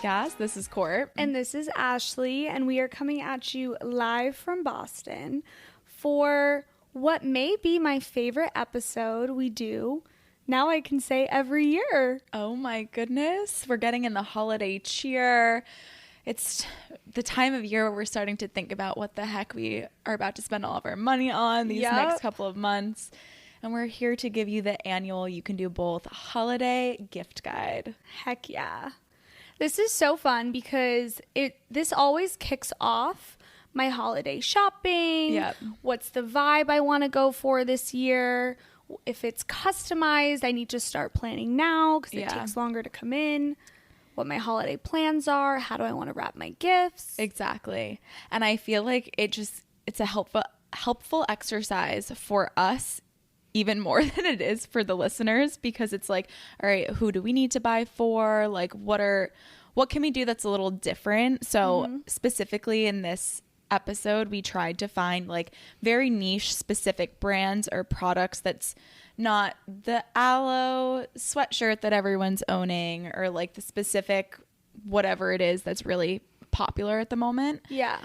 podcast. This is Court. And this is Ashley, and we are coming at you live from Boston for what may be my favorite episode we do. Now I can say every year. Oh my goodness. We're getting in the holiday cheer. It's the time of year where we're starting to think about what the heck we are about to spend all of our money on these next couple of months. And we're here to give you the annual You Can Do Both holiday gift guide. Heck yeah. This is so fun because this always kicks off my holiday shopping. Yep. What's the vibe I want to go for this year? If it's customized, I need to start planning now because it takes longer to come in. What my holiday plans are. How do I want to wrap my gifts? Exactly. And I feel like it's a helpful exercise for us even more than it is for the listeners, because it's like, all right, who do we need to buy for? Like, what can we do that's a little different? So specifically in this episode, we tried to find like very niche specific brands or products that's not the aloe sweatshirt that everyone's owning, or like the specific whatever it is that's really popular at the moment. Yeah.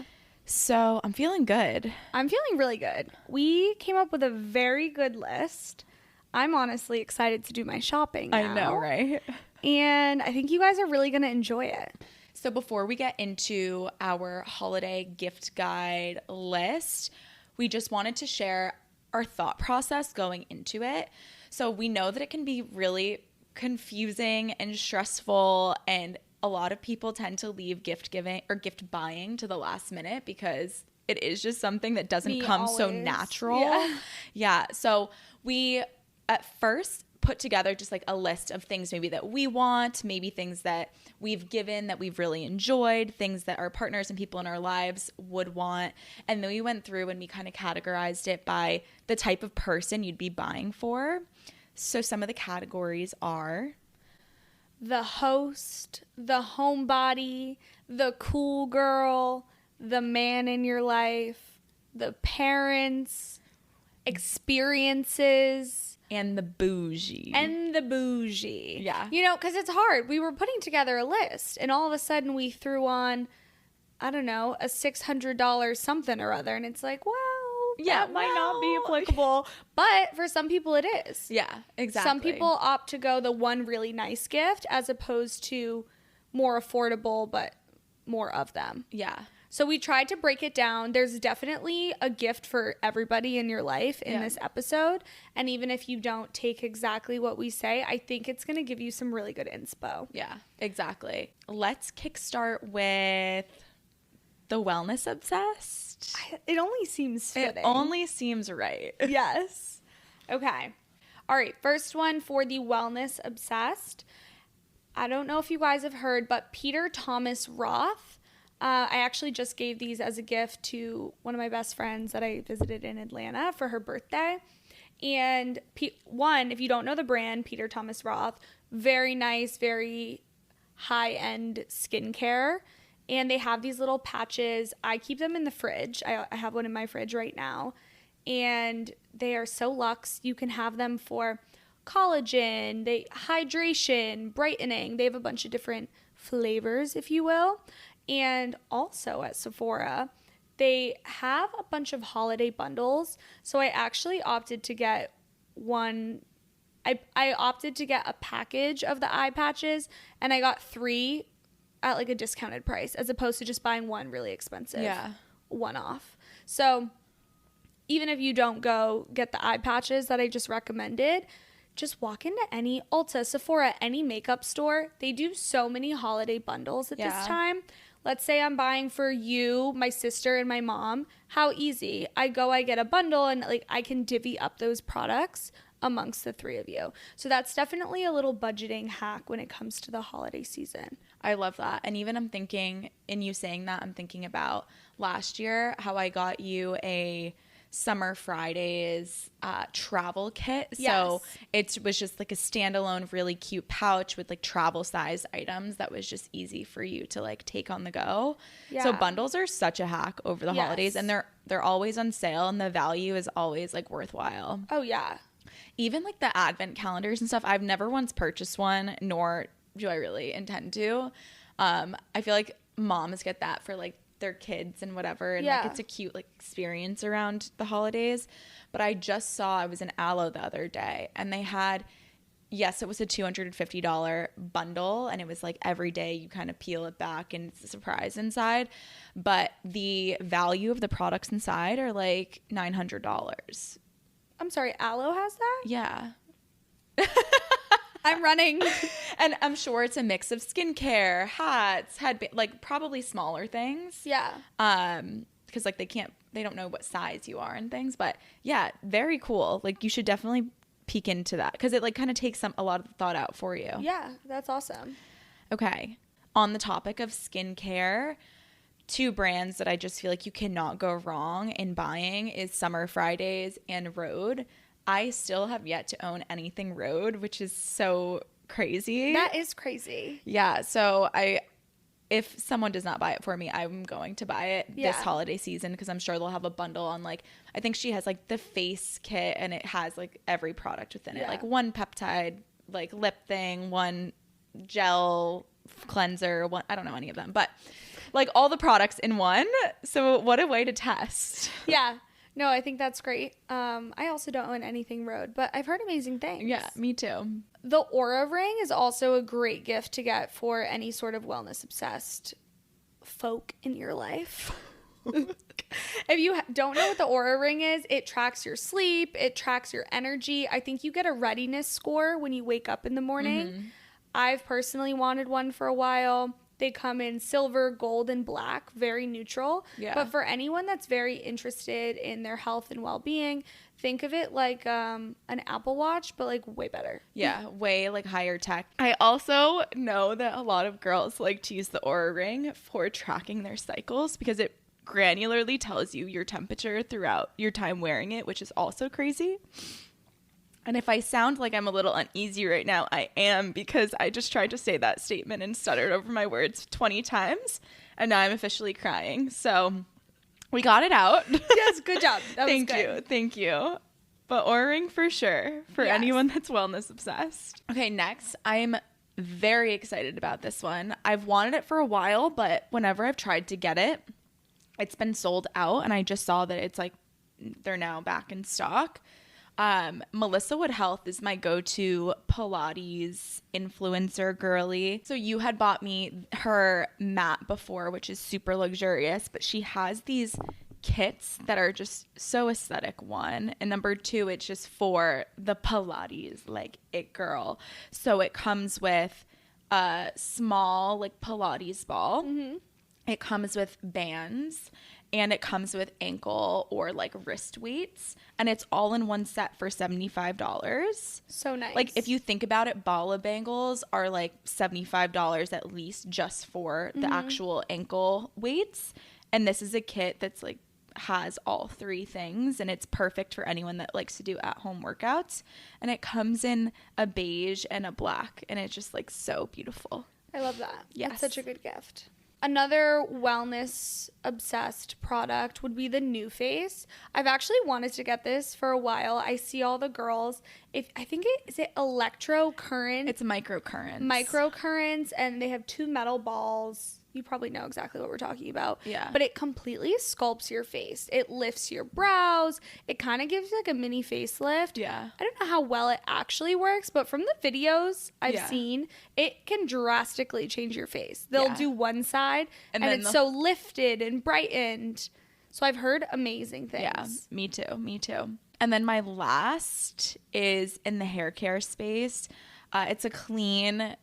So I'm feeling good. I'm feeling really good. We came up with a very good list. I'm honestly excited to do my shopping now. I know, right? And I think you guys are really going to enjoy it. So before we get into our holiday gift guide list, we just wanted to share our thought process going into it. So we know that it can be really confusing and stressful, and a lot of people tend to leave gift giving or gift buying to the last minute because it is just something that doesn't come so natural. Yeah. So we at first put together just like a list of things maybe that we want, maybe things that we've given that we've really enjoyed, things that our partners and people in our lives would want. And then we went through and we kind of categorized it by the type of person you'd be buying for. So some of the categories are the host, the homebody, the cool girl, the man in your life, the parents, experiences, and the bougie. Yeah. You know, because it's hard. We were putting together a list, and all of a sudden we threw on, I don't know, a $600 something or other, and it's like, well, that might not be applicable. But for some people it is. Yeah, exactly. Some people opt to go the one really nice gift as opposed to more affordable but more of them. Yeah. So we tried to break it down. There's definitely a gift for everybody in your life in this episode. And even if you don't take exactly what we say, I think it's going to give you some really good inspo. Yeah, exactly. Let's kickstart with the wellness obsessed. It only seems fitting. It only seems right. Yes. Okay. All right. First one for the wellness obsessed. I don't know if you guys have heard, but Peter Thomas Roth. I actually just gave these as a gift to one of my best friends that I visited in Atlanta for her birthday. And if you don't know the brand, Peter Thomas Roth, very nice, very high-end skincare. And they have these little patches. I keep them in the fridge. I have one in my fridge right now. And they are so luxe. You can have them for collagen, hydration, brightening. They have a bunch of different flavors, if you will. And also at Sephora, they have a bunch of holiday bundles. So I actually opted to get one. I opted to get a package of the eye patches, and I got 3 at like a discounted price as opposed to just buying one really expensive one off. So even if you don't go get the eye patches that I just recommended, just walk into any Ulta, Sephora, any makeup store. They do so many holiday bundles at this time. Let's say I'm buying for you, my sister, and my mom. How easy. I get a bundle, and like I can divvy up those products amongst the 3 of you. So that's definitely a little budgeting hack when it comes to the holiday season. I love that. And even I'm thinking, in you saying that, I'm thinking about last year, how I got you a Summer Fridays travel kit. Yes. So it was just like a standalone really cute pouch with like travel size items that was just easy for you to like take on the go. Yeah. So bundles are such a hack over the holidays, and they're always on sale, and the value is always like worthwhile. Oh yeah. Even like the advent calendars and stuff, I've never once purchased one, nor do I really intend to. I feel like moms get that for like their kids and whatever, and like it's a cute like experience around the holidays. But I was in Aloe the other day, and they had, yes, it was a $250 bundle, and it was like every day you kind of peel it back and it's a surprise inside, but the value of the products inside are like $900. I'm sorry, Aloe has that? Yeah. I'm running. And I'm sure it's a mix of skincare, hats, like probably smaller things. Yeah. Because like they don't know what size you are and things, but yeah, very cool. Like you should definitely peek into that because it like kind of takes a lot of the thought out for you. Yeah, that's awesome. Okay. On the topic of skincare, 2 brands that I just feel like you cannot go wrong in buying is Summer Fridays and Rhode. I still have yet to own anything Rhode, which is so crazy. That is crazy. Yeah. So if someone does not buy it for me, I'm going to buy it this holiday season because I'm sure they'll have a bundle on like, I think she has like the face kit and it has like every product within it. Like one peptide, like lip thing, one gel cleanser, one, I don't know any of them, but like all the products in one. So what a way to test. Yeah. No, I think that's great. I also don't own anything Rhode, but I've heard amazing things. Yeah, me too. The Aura Ring is also a great gift to get for any sort of wellness obsessed folk in your life. If you don't know what the Aura Ring is, it tracks your sleep, it tracks your energy. I think you get a readiness score when you wake up in the morning. Mm-hmm. I've personally wanted one for a while. They come in silver, gold, and black, very neutral. Yeah. But for anyone that's very interested in their health and well-being, think of it like an Apple Watch, but like way better. Yeah, way like higher tech. I also know that a lot of girls like to use the Aura Ring for tracking their cycles because it granularly tells you your temperature throughout your time wearing it, which is also crazy. And if I sound like I'm a little uneasy right now, I am because I just tried to say that statement and stuttered over my words 20 times. And now I'm officially crying. So we got it out. Yes, good job. That was good. Thank you. But Aura Ring for sure for anyone that's wellness obsessed. Okay, next, I'm very excited about this one. I've wanted it for a while, but whenever I've tried to get it, it's been sold out. And I just saw that it's like they're now back in stock. Melissa Wood Health is my go-to Pilates influencer girly. So you had bought me her mat before, which is super luxurious, but she has these kits that are just so aesthetic, one. And number 2, it's just for the Pilates, like it girl. So it comes with a small like Pilates ball. Mm-hmm. It comes with bands. And it comes with ankle or like wrist weights. And it's all in one set for $75. So nice. Like if you think about it, bala bangles are like $75 at least just for the actual ankle weights. And this is a kit that's like has all 3 things. And it's perfect for anyone that likes to do at-home workouts. And it comes in a beige and a black. And it's just like so beautiful. I love that. Yes. That's such a good gift. Another wellness obsessed product would be the New Face. I've actually wanted to get this for a while. I see all the girls. I think is it electrocurrent? It's microcurrents. Microcurrents, and they have 2 metal balls. You probably know exactly what we're talking about. Yeah. But it completely sculpts your face. It lifts your brows. It kind of gives you like a mini facelift. Yeah. I don't know how well it actually works, but from the videos I've seen, it can drastically change your face. They'll do one side, and it's so lifted and brightened. So I've heard amazing things. Yeah, me too. And then my last is in the hair care space. It's a clean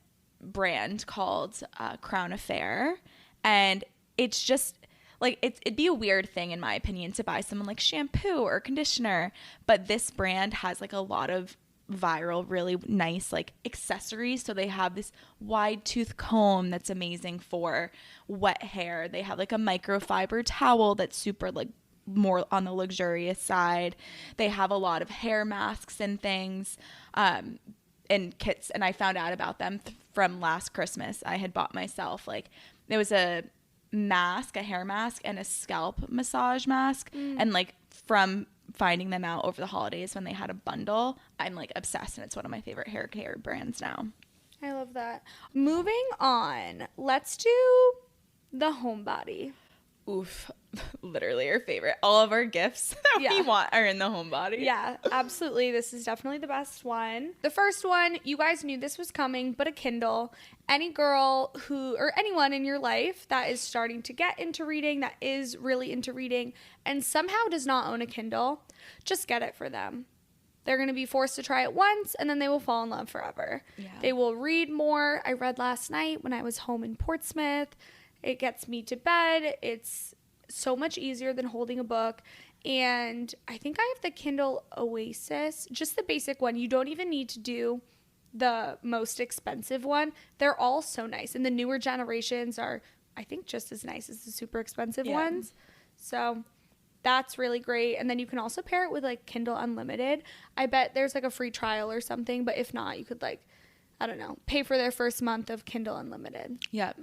brand called Crown Affair, and it's just like it'd be a weird thing in my opinion to buy someone like shampoo or conditioner, but this brand has like a lot of viral really nice like accessories. So they have this wide tooth comb that's amazing for wet hair. They have like a microfiber towel that's super like more on the luxurious side. They have a lot of hair masks and things and kits, and I found out about them from last Christmas. I had bought myself like there was a mask, a hair mask, and a scalp massage mask, and like from finding them out over the holidays when they had a bundle, I'm like obsessed, and it's one of my favorite hair care brands now. I love that. Moving on, let's do the Homebody. Oof, literally our favorite. All of our gifts that we want are in the Homebody. Yeah, absolutely. This is definitely the best one. The first one, you guys knew this was coming, but a Kindle. Any girl who, or anyone in your life that is starting to get into reading, that is really into reading, and somehow does not own a Kindle, just get it for them. They're going to be forced to try it once, and then they will fall in love forever. Yeah. They will read more. I read last night when I was home in Portsmouth. It gets me to bed. It's so much easier than holding a book. And I think I have the Kindle Oasis, just the basic one. You don't even need to do the most expensive one. They're all so nice. And the newer generations are, I think, just as nice as the super expensive ones. So that's really great. And then you can also pair it with like Kindle Unlimited. I bet there's like a free trial or something. But if not, you could like, I don't know, pay for their first month of Kindle Unlimited. Yep.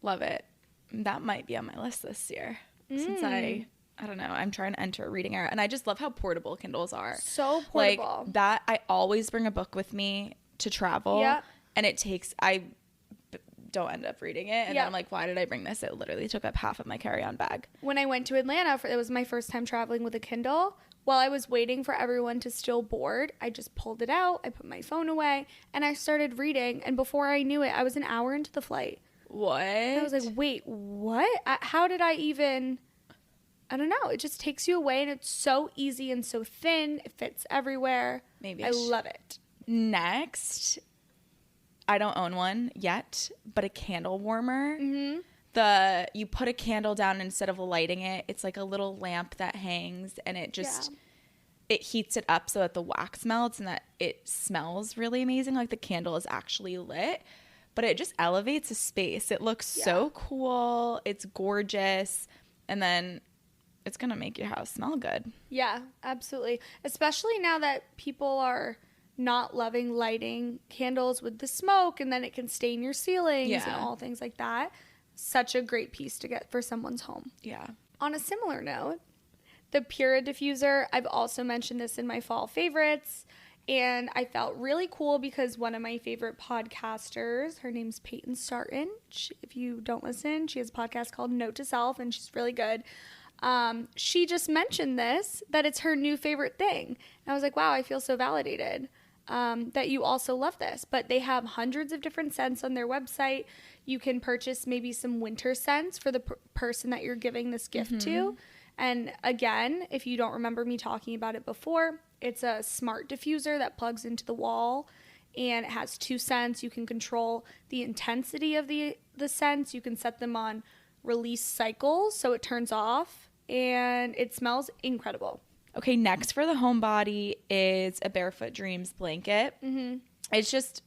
Love it. That might be on my list this year since I don't know, I'm trying to enter a reading era, and I just love how portable Kindles are. So portable. Like that, I always bring a book with me to travel, and I don't end up reading it, and then I'm like, why did I bring this? It literally took up half of my carry-on bag. When I went to Atlanta, it was my first time traveling with a Kindle. While I was waiting for everyone to still board, I just pulled it out, I put my phone away, and I started reading, and before I knew it, I was an hour into the flight. What? I was like, wait, what? How did I even... I don't know. It just takes you away, and it's so easy and so thin. It fits everywhere. Maybe I love it. Next, I don't own one yet, but a candle warmer. Mm-hmm. You put a candle down instead of lighting it. It's like a little lamp that hangs, and it just it heats it up so that the wax melts and that it smells really amazing. Like the candle is actually lit. But it just elevates a space. It looks so cool. It's gorgeous. And then it's going to make your house smell good. Yeah, absolutely. Especially now that people are not loving lighting candles with the smoke, and then it can stain your ceilings and all things like that. Such a great piece to get for someone's home. Yeah. On a similar note, the Pura diffuser, I've also mentioned this in my fall favorites. And I felt really cool because one of my favorite podcasters, her name's Peyton Sarton. If you don't listen, she has a podcast called Note to Self, and she's really good. She just mentioned this, that it's her new favorite thing. And I was like, wow, I feel so validated that you also love this. But they have hundreds of different scents on their website. You can purchase maybe some winter scents for the person that you're giving this gift to. And again, if you don't remember me talking about it before, it's a smart diffuser that plugs into the wall, and it has 2 scents. You can control the intensity of the scents. You can set them on release cycles so it turns off, and it smells incredible. Okay, next for the Homebody is a Barefoot Dreams blanket. It's just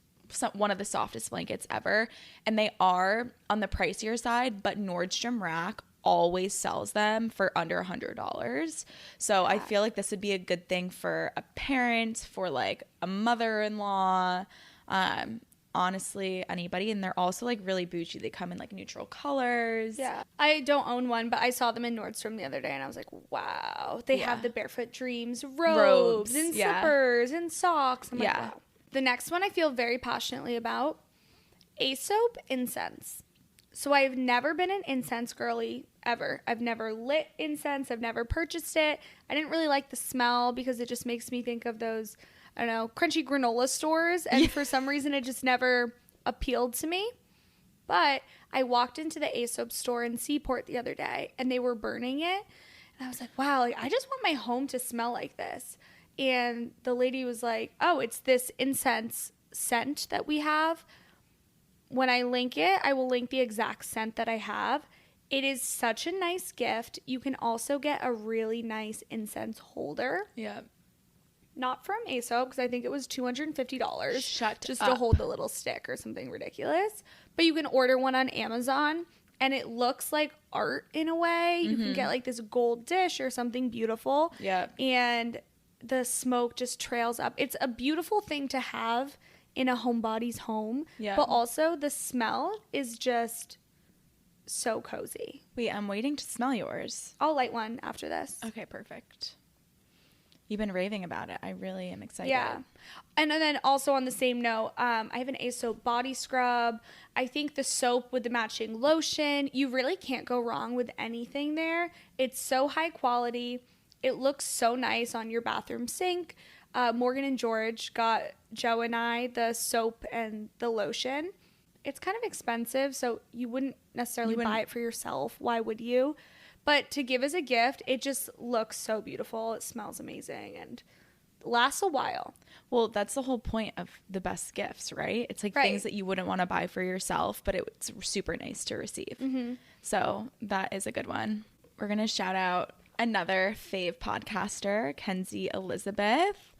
one of the softest blankets ever, and they are on the pricier side, but Nordstrom Rack always sells them for under $100. So I feel like this would be a good thing for a parent, for like a mother-in-law, honestly, anybody. And they're also like really Boujee. They come in like neutral colors. Yeah. I don't own one, but I saw them in Nordstrom the other day, and I was like, wow. They have the Barefoot Dreams robes and slippers and socks. I'm like, wow. The next one I feel very passionately about, Aesop incense. So I've never been an incense girly ever. I've never lit incense. I've never purchased it. I didn't really like the smell because it just makes me think of those, I don't know, crunchy granola stores. And for some reason, it just never appealed to me. But I walked into the Aesop store in Seaport the other day, and they were burning it. And I was like, wow, like, I just want my home to smell like this. And the lady was like, oh, it's this incense scent that we have. When I link it, I will link the exact scent that I have. It is such a nice gift. You can also get a really nice incense holder. Yeah. Not from Aesop, because I think it was $250 just up. to hold the little stick or something ridiculous. But you can order one on Amazon, and it looks like art in a way. You can get like this gold dish or something beautiful. Yeah. And the smoke just trails up. It's a beautiful thing to have in a homebody's home. Yeah. But also the smell is just so cozy. Wait, I'm waiting to smell yours. I'll light one after this. Okay, perfect. You've been raving about it. I really am excited. Yeah. And then also on the same note, I have an A-Soap body scrub. I think the soap with the matching lotion, you really can't go wrong with anything there. It's so high quality. It looks so nice on your bathroom sink. Morgan and George got Joe and I the soap and the lotion. It's kind of expensive, so you wouldn't necessarily buy it for yourself. Why would you? But to give as a gift, it just looks so beautiful. It smells amazing and lasts a while. Well, that's the whole point of the best gifts, right? It's like things that you wouldn't want to buy for yourself, but it's super nice to receive. Mm-hmm. So that is a good one. We're going to shout out another fave podcaster, Kenzie Elizabeth.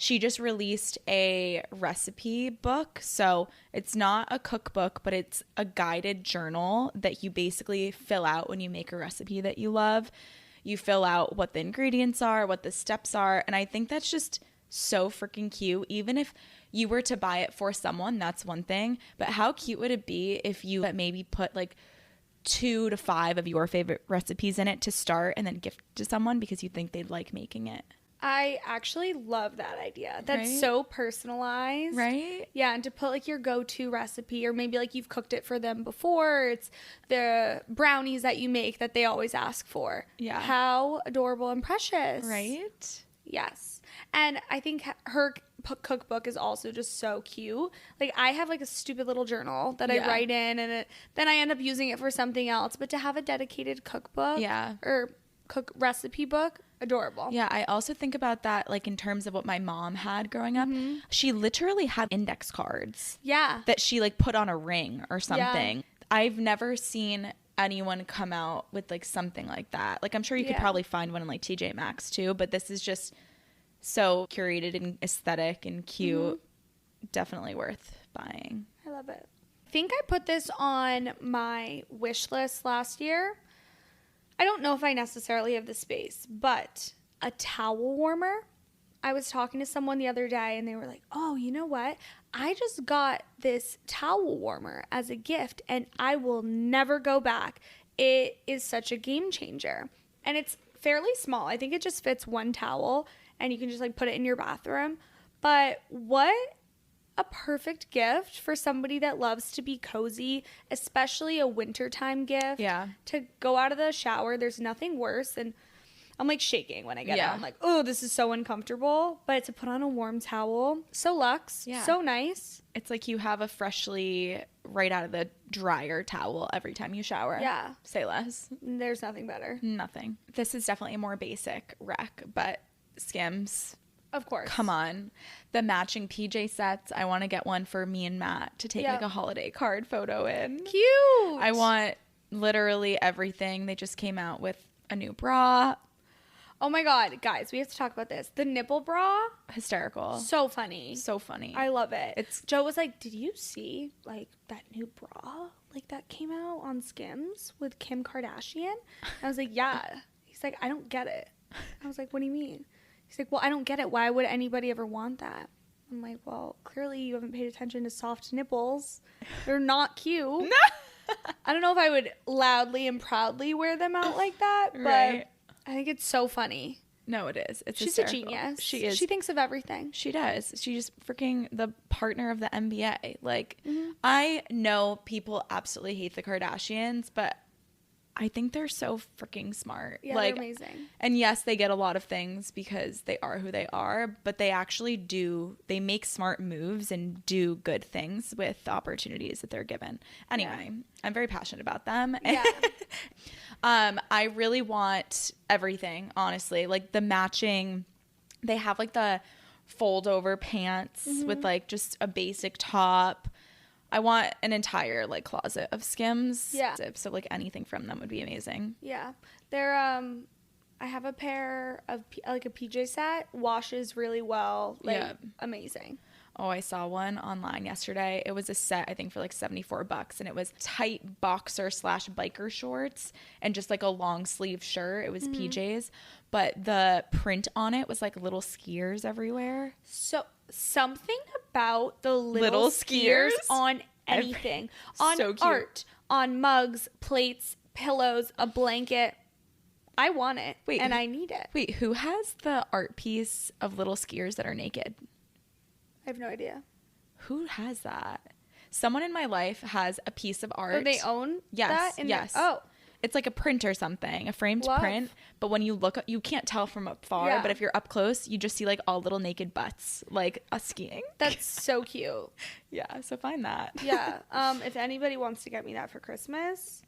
She just released a recipe book. So it's not a cookbook, but it's a guided journal that you basically fill out when you make a recipe that you love. You fill out what the ingredients are, what the steps are. And I think that's just so freaking cute. Even if you were to buy it for someone, that's one thing. But how cute would it be if you maybe put like 2 to 5 of your favorite recipes in it to start and then gift to someone because you think they'd like making it? I actually love that idea. That's so personalized. Right? Yeah, and to put like your go-to recipe, or maybe like you've cooked it for them before. It's the brownies that you make that they always ask for. Yeah. How adorable and precious. Right? Yes. And I think her cookbook is also just so cute. Like I have like a stupid little journal that I write in, and then I end up using it for something else. But to have a dedicated cookbook or cook recipe book, adorable. Yeah, I also think about that like in terms of what my mom had growing up. Mm-hmm. She literally had index cards. Yeah. That she like put on a ring or something. Yeah. I've never seen anyone come out with like something like that. Like I'm sure you could probably find one in like TJ Maxx too, but this is just so curated and aesthetic and cute. Mm-hmm. Definitely worth buying. I love it. I think I put this on my wish list last year. I don't know if I necessarily have the space, but a towel warmer. I was talking to someone the other day and they were like, oh, you know what? I just got this towel warmer as a gift and I will never go back. It is such a game changer. And it's fairly small. I think it just fits one towel and you can just like put it in your bathroom. But what a perfect gift for somebody that loves to be cozy, especially a wintertime gift. Yeah. To go out of the shower, there's nothing worse. And I'm like shaking when I get out. I'm like, oh, this is so uncomfortable. But to put on a warm towel, so luxe, so nice. It's like you have a freshly right out of the dryer towel every time you shower. Yeah. Say less. There's nothing better. Nothing. This is definitely a more basic rec, but Skims. Of course. Come on. The matching PJ sets. I want to get one for me and Matt to take like a holiday card photo in. Cute. I want literally everything. They just came out with a new bra. Oh my God. Guys, we have to talk about this. The nipple bra. Hysterical. So funny. So funny. I love it. Joe was like, did you see like that new bra like that came out on Skims with Kim Kardashian? I was like, yeah. He's like, I don't get it. I was like, what do you mean? He's like, well, I don't get it. Why would anybody ever want that? I'm like, well, clearly you haven't paid attention to soft nipples. They're not cute. I don't know if I would loudly and proudly wear them out like that, but I think it's so funny. No, it is. It's She's hysterical. a genius. She is. She thinks of everything. She does. She's freaking the partner of the NBA. Like, I know people absolutely hate the Kardashians, but I think they're so freaking smart. Yeah, like, they're amazing. And yes, they get a lot of things because they are who they are, but they actually they make smart moves and do good things with the opportunities that they're given. Anyway, I'm very passionate about them. Yeah. I really want everything, honestly. Like the matching, they have like the fold over pants with like just a basic top. I want an entire like closet of Skims. Yeah. So like anything from them would be amazing. Yeah. They're I have a pair of like a PJ set, washes really well. Like amazing. Oh, I saw one online yesterday. It was a set, I think, for like $74, and it was tight boxer / biker shorts and just like a long sleeve shirt. It was PJs, but the print on it was like little skiers everywhere. So something about the little skiers on anything, on so cute. art, on mugs, plates, pillows, a blanket. I want it. Wait, and I need it. Wait, who has the art piece of little skiers that are naked? I have no idea. Who has that? Someone in my life has a piece of art. Oh, they own yes, that? Yes. Oh. It's like a print or something, a framed print. But when you look, you can't tell from afar. Yeah. But if you're up close, you just see like all little naked butts, like us skiing. That's so cute. Yeah, so find that. Yeah. If anybody wants to get me that for Christmas,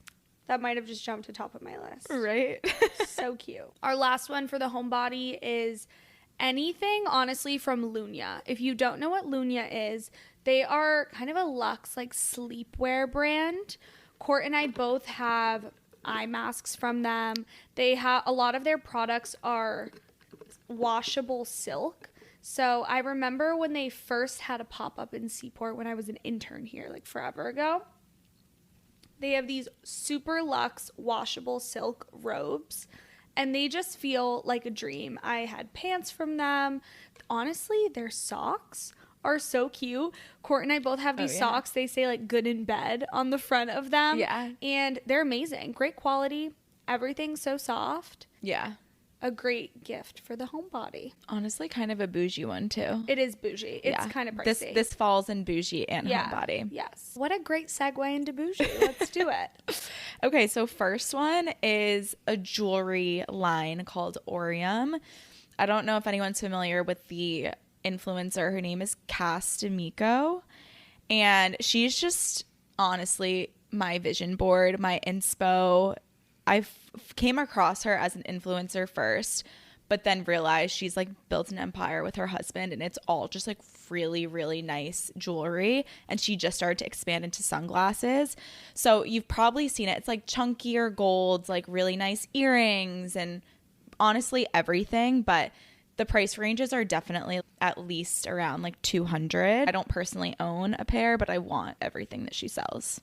that might have just jumped to top of my list. Right? So cute. Our last one for the Homebody is anything, honestly, from Lunya. If you don't know what Lunya is, they are kind of a luxe, like, sleepwear brand. Court and I both have eye masks from them. They have a lot of their products are washable silk. So I remember when they first had a pop-up in Seaport when I was an intern here, like forever ago. They have these super luxe washable silk robes, and they just feel like a dream. I had pants from them. Honestly, their socks are so cute. Court and I both have these socks. They say like good in bed on the front of them. Yeah. And they're amazing. Great quality. Everything's so soft. Yeah. A great gift for the Homebody. Honestly, kind of a bougie one too. It is bougie. It's kind of pricey. This falls in bougie and Homebody. Yes. What a great segue into bougie. Let's do it. Okay, so first one is a jewelry line called Orium. I don't know if anyone's familiar with the influencer. Her name is Cass D'Amico, and she's just honestly my vision board, my inspo. I came across her as an influencer first, but then realized she's like built an empire with her husband, and it's all just like really, really nice jewelry. And she just started to expand into sunglasses. So you've probably seen it. It's like chunkier golds, like really nice earrings, and honestly everything. But the price ranges are definitely at least around like $200. I don't personally own a pair, but I want everything that she sells.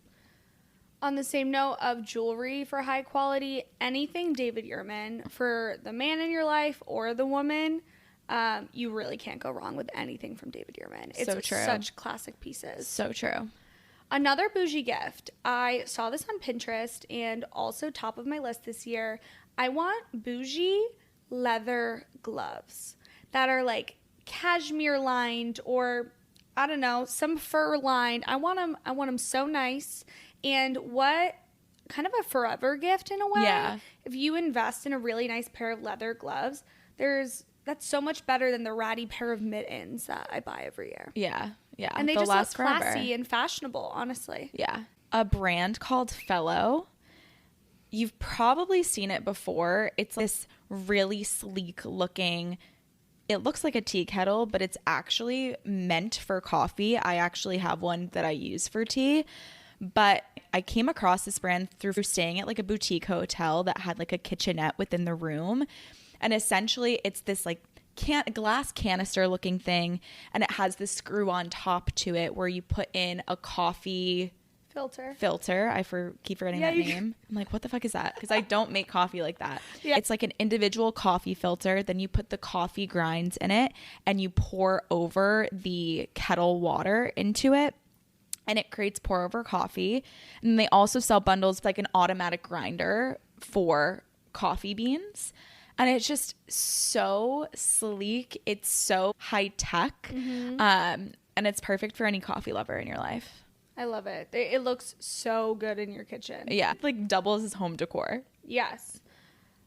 On the same note of jewelry for high quality, anything David Yurman for the man in your life or the woman, you really can't go wrong with anything from David Yurman. It's so true. Such classic pieces. So true. Another bougie gift. I saw this on Pinterest and also top of my list this year. I want bougie leather gloves that are like cashmere lined or I don't know, some fur lined. I want them so nice. And what kind of a forever gift in a way. Yeah. If you invest in a really nice pair of leather gloves, that's so much better than the ratty pair of mittens that I buy every year. Yeah. Yeah. And they just last look classy forever. and fashionable, honestly. Yeah. A brand called Fellow. You've probably seen it before. It's this really sleek looking, it looks like a tea kettle, but it's actually meant for coffee. I actually have one that I use for tea. But I came across this brand through staying at like a boutique hotel that had like a kitchenette within the room. And essentially it's this like glass canister looking thing. And it has this screw on top to it where you put in a coffee filter. I keep forgetting that name. I'm like, what the fuck is that? Because I don't make coffee like that. Yeah. It's like an individual coffee filter. Then you put the coffee grinds in it and you pour over the kettle water into it. And it creates pour over coffee. And they also sell bundles with like an automatic grinder for coffee beans. And it's just so sleek. It's so high tech. Mm-hmm. And it's perfect for any coffee lover in your life. I love it. It looks so good in your kitchen. Yeah. It like doubles as home decor. Yes.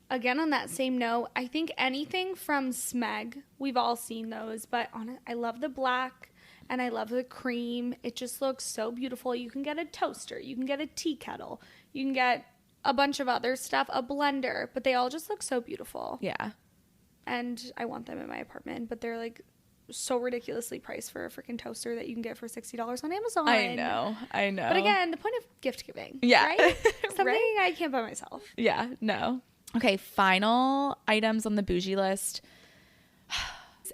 Again, on that same note, I think anything from Smeg, we've all seen those. But I love the black. And I love the cream. It just looks so beautiful. You can get a toaster. You can get a tea kettle. You can get a bunch of other stuff, a blender. But they all just look so beautiful. Yeah. And I want them in my apartment. But they're like so ridiculously priced for a freaking toaster that you can get for $60 on Amazon. I know. But again, the point of gift giving. Yeah. Right? Something right? I can't buy myself. Yeah. No. Okay. Final items on the bougie list.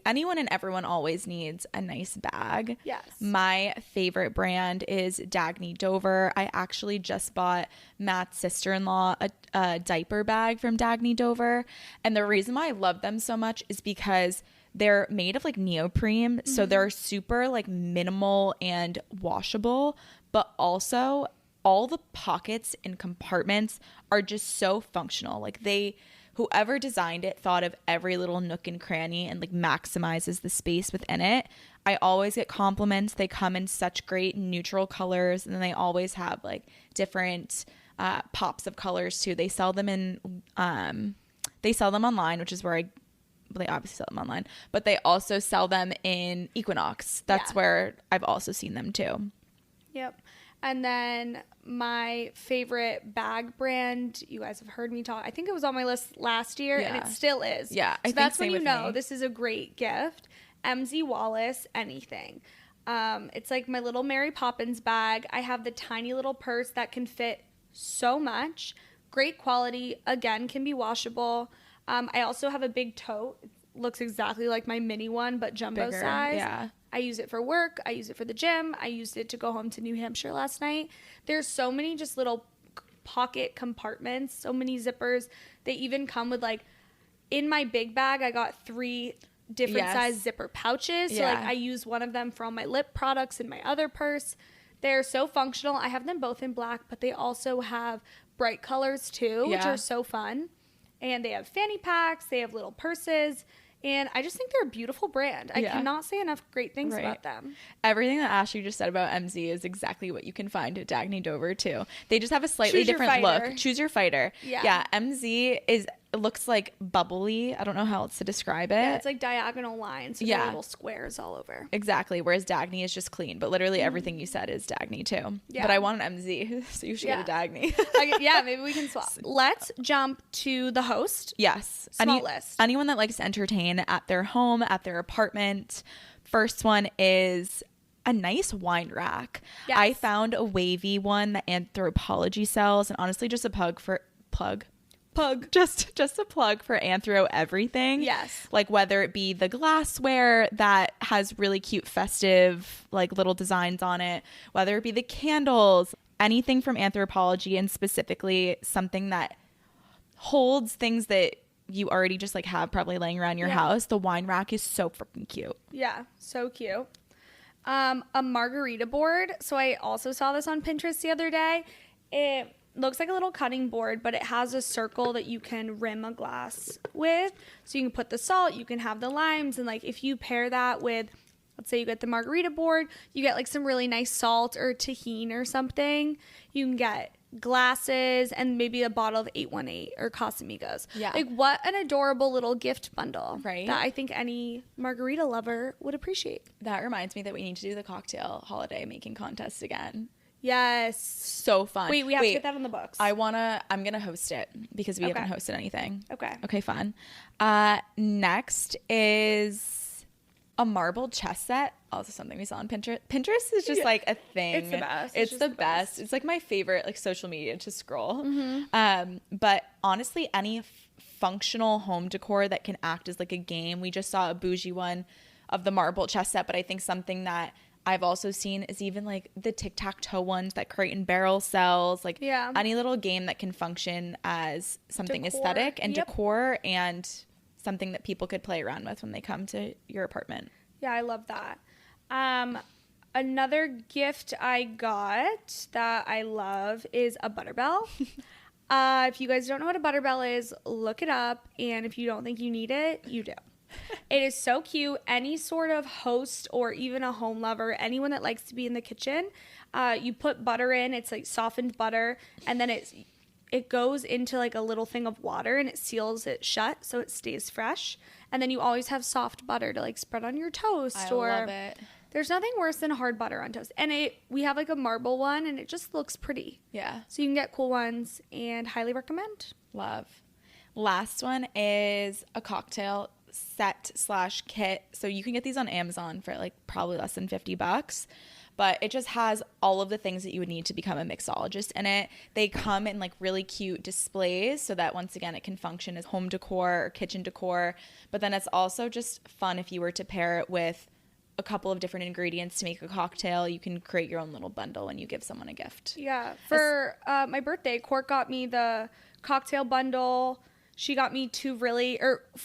Anyone and everyone always needs a nice bag. Yes. My favorite brand is Dagny Dover. I actually just bought Matt's sister-in-law a diaper bag from Dagny Dover. And the reason why I love them so much is because they're made of like neoprene. Mm-hmm. So they're super like minimal and washable, but also all the pockets and compartments are just so functional. Like they whoever designed it thought of every little nook and cranny and like maximizes the space within it. I always get compliments. They come in such great neutral colors, and then they always have like different pops of colors too. They sell them online, which is where they obviously sell them online, but they also sell them in Equinox. That's where I've also seen them too. Yep. And then my favorite bag brand, you guys have heard me talk, I think it was on my list last year, and it still is. Yeah, so that's when you know this is a great gift. MZ Wallace, anything. It's like my little Mary Poppins bag. I have the tiny little purse that can fit so much. Great quality. Again, can be washable. I also have a big tote. It looks exactly like my mini one, but jumbo size. Yeah. I use it for work. I use it for the gym. I used it to go home to New Hampshire last night. There's so many just little pocket compartments, so many zippers. They even come with like, in my big bag, I got 3 different size zipper pouches. So like I use one of them for all my lip products in my other purse. They're so functional. I have them both in black, but they also have bright colors too, which are so fun. And they have fanny packs. They have little purses. And I just think they're a beautiful brand. I cannot say enough great things about them. Everything that Ashley just said about MZ is exactly what you can find at Dagny Dover too. They just have a slightly different look. Choose your fighter. Yeah. MZ looks like bubbly. I don't know how else to describe it. Yeah, it's like diagonal lines with little squares all over. Exactly. Whereas Dagny is just clean. But literally everything you said is Dagny too. Yeah. But I want an MZ, so you should get a Dagny. Maybe we can swap. Let's jump to the host. Yes. Small list. Anyone that likes to entertain at their home, at their apartment. First one is a nice wine rack. Yes. I found a wavy one that Anthropology sells, and honestly just a just a plug for Anthro everything. Yes. Like whether it be the glassware that has really cute festive like little designs on it, whether it be the candles, anything from Anthropology, and specifically something that holds things that you already just like have probably laying around your house. The wine rack is so freaking cute. Yeah, so cute. A margarita board. So I also saw this on Pinterest the other day. It looks like a little cutting board, but it has a circle that you can rim a glass with. So you can put the salt, you can have the limes, and like if you pair that with, let's say you get the margarita board, you get like some really nice salt or tahini or something. You can get glasses and maybe a bottle of 818 or Casamigos. Yeah. Like what an adorable little gift bundle. Right. That I think any margarita lover would appreciate. That reminds me that we need to do the cocktail holiday making contest again. Yes. So fun. We have to get that on the books. I'm gonna host it because we haven't hosted anything. Okay, fun. Next is a marble chess set. Also something we saw on Pinterest. Pinterest is just like a thing. It's the best. It's the best. It's like my favorite like social media to scroll. Mm-hmm. But honestly, any functional home decor that can act as like a game. We just saw a Boujee one of the marble chess set, but I think something that I've also seen is even like the tic-tac-toe ones that Crate and Barrel sells. Like any little game that can function as something aesthetic and decor and something that people could play around with when they come to your apartment. Yeah, I love that. Another gift I got that I love is a Butterbell. If you guys don't know what a Butterbell is, look it up. And if you don't think you need it, you do. It is so cute. Any sort of host or even a home lover, anyone that likes to be in the kitchen, you put butter in. It's like softened butter, and then it goes into like a little thing of water, and it seals it shut so it stays fresh. And then you always have soft butter to like spread on your toast. I love it. There's nothing worse than hard butter on toast. And we have like a marble one, and it just looks pretty. Yeah. So you can get cool ones, and highly recommend. Love. Last one is a cocktail set/kit. So you can get these on Amazon for like probably less than $50, but it just has all of the things that you would need to become a mixologist in it. They come in like really cute displays so that once again it can function as home decor or kitchen decor, but then it's also just fun if you were to pair it with a couple of different ingredients to make a cocktail. You can create your own little bundle when you give someone a gift. Yeah. For my birthday, Court got me the cocktail bundle, She got me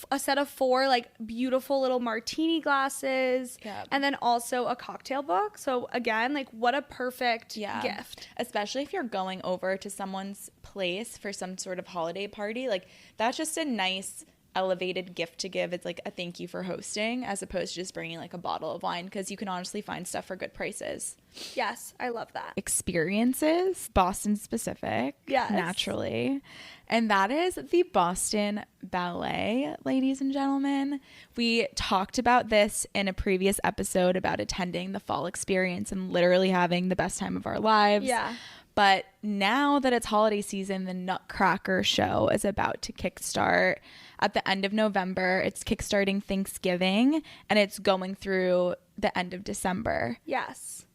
a set of 4 like beautiful little martini glasses, and then also a cocktail book. So again, like what a perfect gift. Especially if you're going over to someone's place for some sort of holiday party, like that's just a nice elevated gift to give. It's like a thank you for hosting, as opposed to just bringing like a bottle of wine, because you can honestly find stuff for good prices. Yes, I love that. Experiences, Boston specific, naturally. And that is the Boston Ballet, ladies and gentlemen. We talked about this in a previous episode about attending the fall experience and literally having the best time of our lives. Yeah. But now that it's holiday season, the Nutcracker show is about to kickstart at the end of November. It's kickstarting Thanksgiving, and it's going through the end of December. Yes.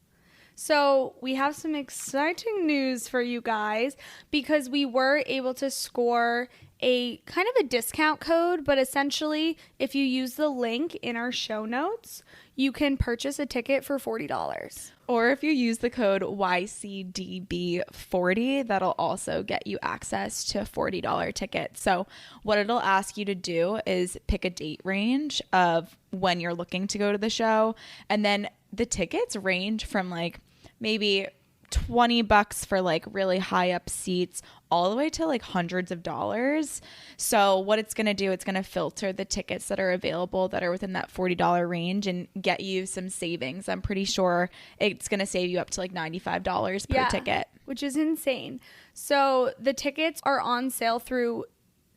So we have some exciting news for you guys, because we were able to score a kind of a discount code, but essentially if you use the link in our show notes, you can purchase a ticket for $40. Or if you use the code YCDB40, that'll also get you access to a $40 ticket. So what it'll ask you to do is pick a date range of when you're looking to go to the show. And then the tickets range from like maybe $20 for like really high up seats all the way to like hundreds of dollars. So what it's going to do, it's going to filter the tickets that are available that are within that $40 range and get you some savings. I'm pretty sure it's going to save you up to like $95 per ticket, which is insane. So the tickets are on sale through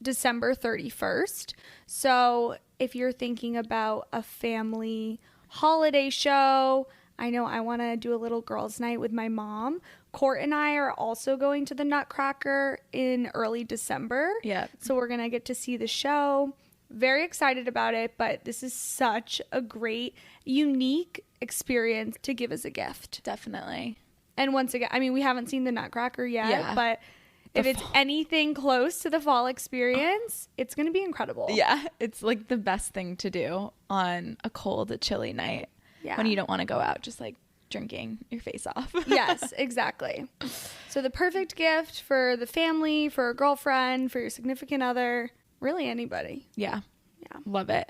December 31st. So if you're thinking about a family holiday show, I know I want to do a little girls' night with my mom. Court and I are also going to the Nutcracker in early December. Yeah. So we're going to get to see the show. Very excited about it, but this is such a great, unique experience to give as a gift. Definitely. And once again, I mean, we haven't seen the Nutcracker yet, but if it's anything close to the fall experience, it's going to be incredible. Yeah. It's like the best thing to do on a cold, chilly night. Yeah. When you don't want to go out just like drinking your face off. Yes, exactly. So the perfect gift for the family, for a girlfriend, for your significant other, really anybody. Yeah. Love it.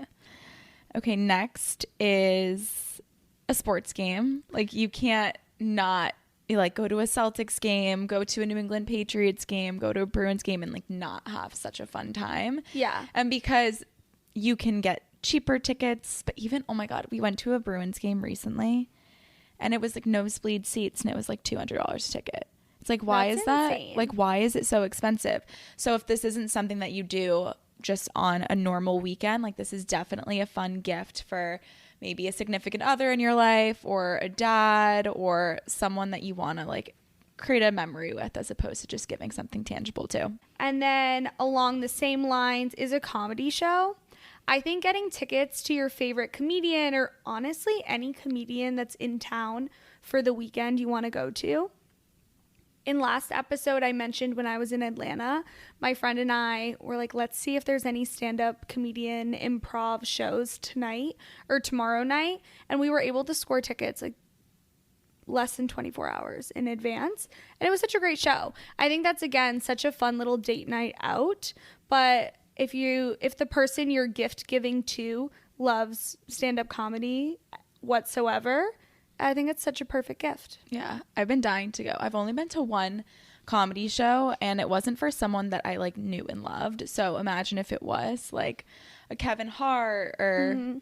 Okay, next is a sports game. Like you can't not like go to a Celtics game, go to a New England Patriots game, go to a Bruins game and like not have such a fun time. Yeah. And because you can get cheaper tickets, but even, oh my God, we went to a Bruins game recently and it was like nosebleed seats and it was like $200 a ticket. It's like, why is that? Like, why is it so expensive? So if this isn't something that you do just on a normal weekend, like this is definitely a fun gift for maybe a significant other in your life or a dad or someone that you want to like create a memory with, as opposed to just giving something tangible to. And then along the same lines is a comedy show. I think getting tickets to your favorite comedian, or honestly any comedian that's in town for the weekend you want to go to. In last episode, I mentioned when I was in Atlanta, my friend and I were like, let's see if there's any stand-up comedian improv shows tonight or tomorrow night. And we were able to score tickets like less than 24 hours in advance. And it was such a great show. I think that's, again, such a fun little date night out. But if the person you're gift giving to loves stand-up comedy whatsoever, I think it's such a perfect gift. Yeah, I've been dying to go. I've only been to one comedy show and it wasn't for someone that I like knew and loved. So imagine if it was like a Kevin Hart or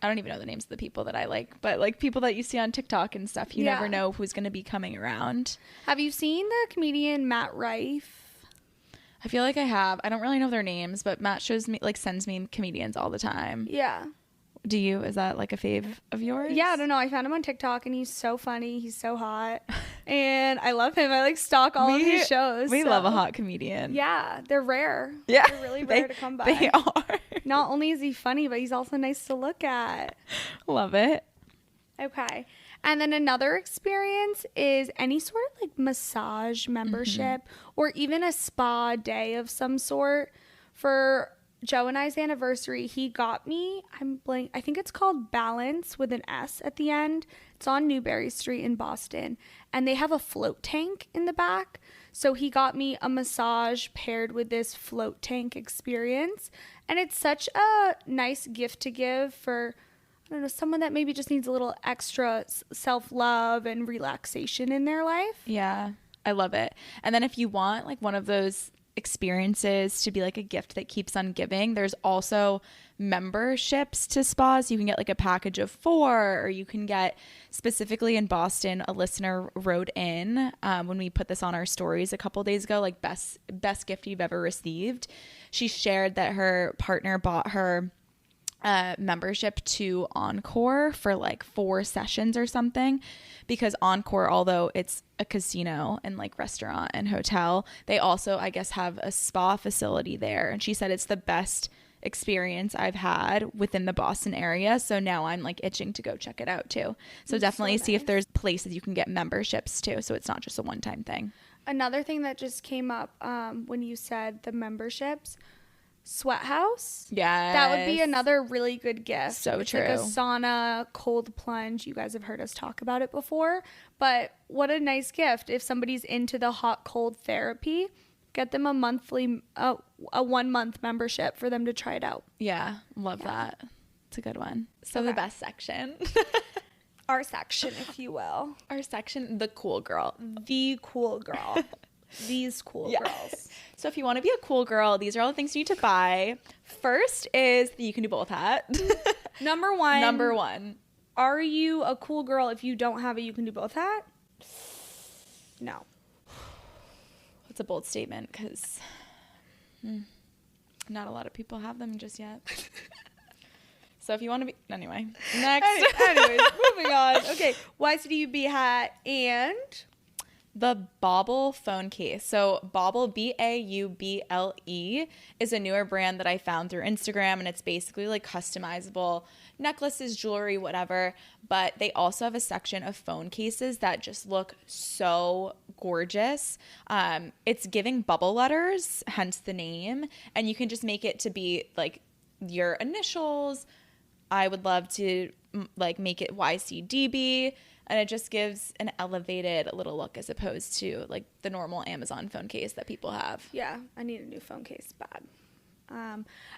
I don't even know the names of the people that I like, but like people that you see on TikTok and stuff. You never know who's going to be coming around. Have you seen the comedian Matt Rife? I feel like I have. I don't really know their names, but Matt shows me, like, sends me comedians all the time. Yeah. Do you? Is that like a fave of yours? Yeah, I don't know. I found him on TikTok and he's so funny. He's so hot. And I love him. I like stalk all of his shows. We love a hot comedian. Yeah, they're rare. Yeah. They're really rare to come by. They are. Not only is he funny, but he's also nice to look at. Love it. Okay. And then another experience is any sort of like massage membership or even a spa day of some sort. For Joe and I's anniversary, he got me, I think it's called Balance with an S at the end. It's on Newberry Street in Boston. And they have a float tank in the back. So he got me a massage paired with this float tank experience. And it's such a nice gift to give for, I don't know, someone that maybe just needs a little extra self-love and relaxation in their life. Yeah, I love it. And then if you want like one of those experiences to be like a gift that keeps on giving, there's also memberships to spas. You can get like a package of 4, or you can get, specifically in Boston, a listener wrote in when we put this on our stories a couple days ago, like best gift you've ever received. She shared that her partner bought her membership to Encore for like 4 sessions or something, because Encore, although it's a casino and like restaurant and hotel, they also, I guess, have a spa facility there. And she said it's the best experience I've had within the Boston area. So now I'm like itching to go check it out too. So definitely see if there's places you can get memberships too, so it's not just a one-time thing. Another thing that just came up when you said the memberships, Sweat House. Yeah, that would be another really good gift. So it's true. Like a sauna, cold plunge. You guys have heard us talk about it before, but what a nice gift. If somebody's into the hot cold therapy, get them a 1-month membership for them to try it out. Yeah, love that. It's a good one. So Okay. the best section. Our section, if you will. Our section, the cool girl. The cool girl. These cool girls. So if you want to be a cool girl, these are all the things you need to buy. First is the You Can Do Both hat. Number one. Are you a cool girl if you don't have a You Can Do Both hat? No. That's a bold statement, because not a lot of people have them just yet. So if you want to be... Anyway. Next. Anyways, moving on. Okay. YCDB hat and... the Bauble phone case. So Bauble, Bauble, is a newer brand that I found through Instagram, and it's basically like customizable necklaces, jewelry, whatever. But they also have a section of phone cases that just look so gorgeous. It's giving bubble letters, hence the name, and you can just make it to be like your initials. I would love to like make it YCDB. And it just gives an elevated little look as opposed to like the normal Amazon phone case that people have. Yeah, I need a new phone case bad.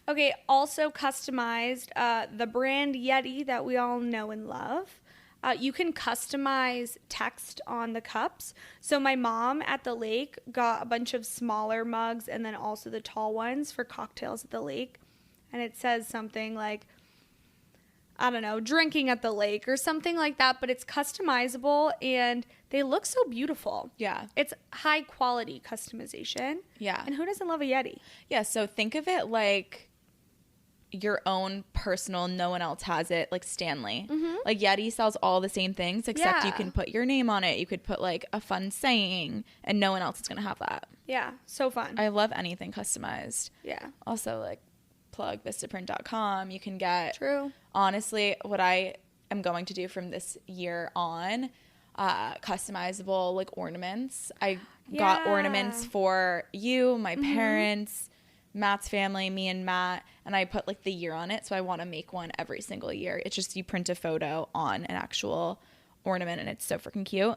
Okay, also customized the brand Yeti that we all know and love. You can customize text on the cups. So my mom at the lake got a bunch of smaller mugs and then also the tall ones for cocktails at the lake. And it says something like, I don't know, drinking at the lake or something like that, but it's customizable and they look so beautiful. Yeah. It's high quality customization. Yeah. And who doesn't love a Yeti? Yeah, so think of it like your own personal, no one else has it, like Stanley. Mm-hmm. Like Yeti sells all the same things, except you can put your name on it. You could put like a fun saying, and no one else is going to have that. Yeah, so fun. I love anything customized. Yeah. Also, like, plug vistaprint.com. You can get... True. Honestly, what I am going to do from this year on, customizable like ornaments. I got ornaments for you, my parents, Matt's family, me and Matt, and I put like the year on it. So I want to make one every single year. It's just you print a photo on an actual ornament, and it's so freaking cute.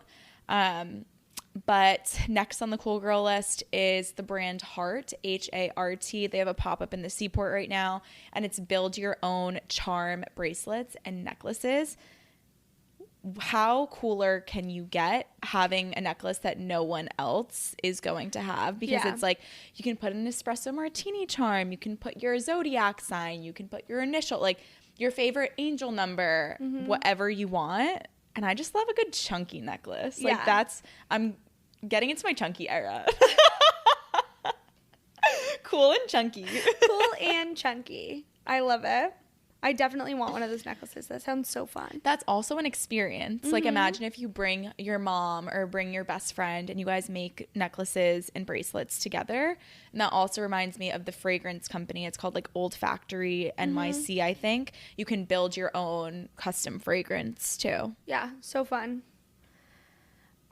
But next on the cool girl list is the brand Heart, H-A-R-T. They have a pop-up in the Seaport right now, and it's build your own charm bracelets and necklaces. How cooler can you get having a necklace that no one else is going to have? Because it's like you can put an espresso martini charm, you can put your zodiac sign, you can put your initial, like your favorite angel number, whatever you want. And I just love a good chunky necklace. Like I'm getting into my chunky era. Cool and chunky. Cool and chunky. I love it. I definitely want one of those necklaces. That sounds so fun. That's also an experience. Like imagine if you bring your mom or bring your best friend and you guys make necklaces and bracelets together. And that also reminds me of the fragrance company. It's called like Old Factory NYC, I think. You can build your own custom fragrance too. Yeah, so fun.